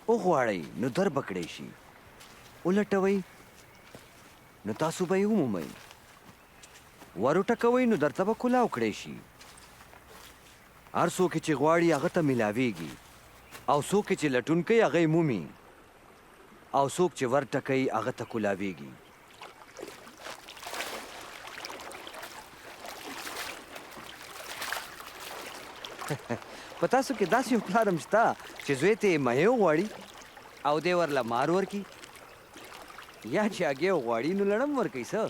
وغواړئ نو در به کړی شي، ولټوئ نو تاسو به یې ومومئ، ور وټکوئ نو درته به کلاو کړی شي. هر څوک چې غواړي هغه ته میلاویږي، او څوک چې لټون کوي هغه یې مومي، او څوک چې ور ټکوي هغه ته کلاویږي. په تاسو کې داسې یو پلار هم شته چې زوی ته یې مهیو غواړي او دی ورله مار ورکي، یا چې هګۍ غواړي نو لړم ورکوي څه.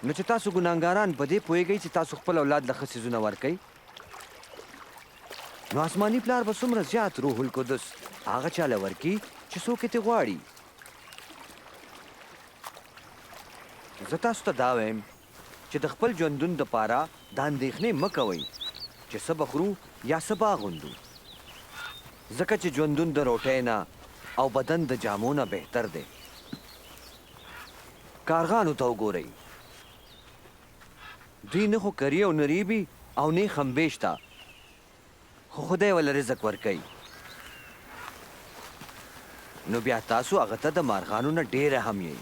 نو چې تاسو ګناهګاران په دې پوهېږئ چې تاسو خپل اولاد له ښه څیزونه ورکوئ، نو آسماني پلار به څومره زیات روح القدس هغه چاله ورکي چې څوک یې ترې غواړي. زه تاسو ته دا وایم چې د خپل ژوندون دپاره دا اندېښنې مه کوئ چې څه به خورو یا څه به اغوندو، ځکه چې ژوندون د روټۍ نه او بدن د جامو نه بهتر دی. کارغانو ته وګورئ، دوی نه خو کري او نه ریبي او نه یې خمبې شته، خو خدای وله رزق ورکوي. نو بیا تاسو هغه ته د مارغانو نه ډېره هم یئ.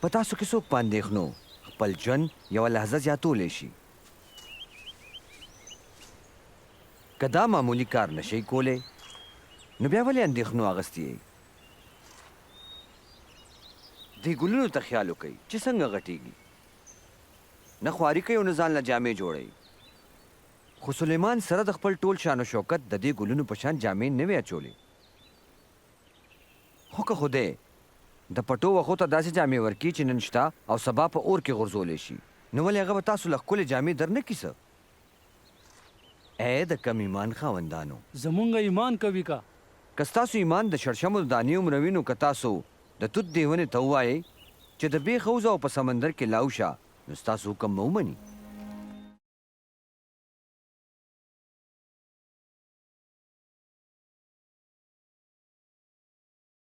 په تاسو کې څوک په اندېښنو خپل ژوند یوه لحظه زیاتولی شي؟ که دا معمولي کار نشئ کولی نو بیا ولې اندېښنو اغوستي یئ؟ دې ګلونو ته خیال وکئ چې څنګه غټېږي، نه خواري کوي او نه ځان له جامې جوړوي. خو سلیمان سره د خپل ټول شان و شوکت د دې ګلونو په شان جامې نه وې اچولې. خو که خدای د پټو وښو ته داسې جامې ورکړي چې نن شته او سبا په اور کې غورځولی شي، نو ولې هغه به تاسو له ښکلې جامې در نه کړي څه؟ ای د کم ایمان خاوندانو، زمونږ ایمان کوي که ستاسو ایمان د شړشمو د دانې عمره وي، نو که تاسو د توت دې ونې ته ووایئ چې د بیخ ووځه او په سمندر کې لاو شه، نو ستاسو حکم به ومني.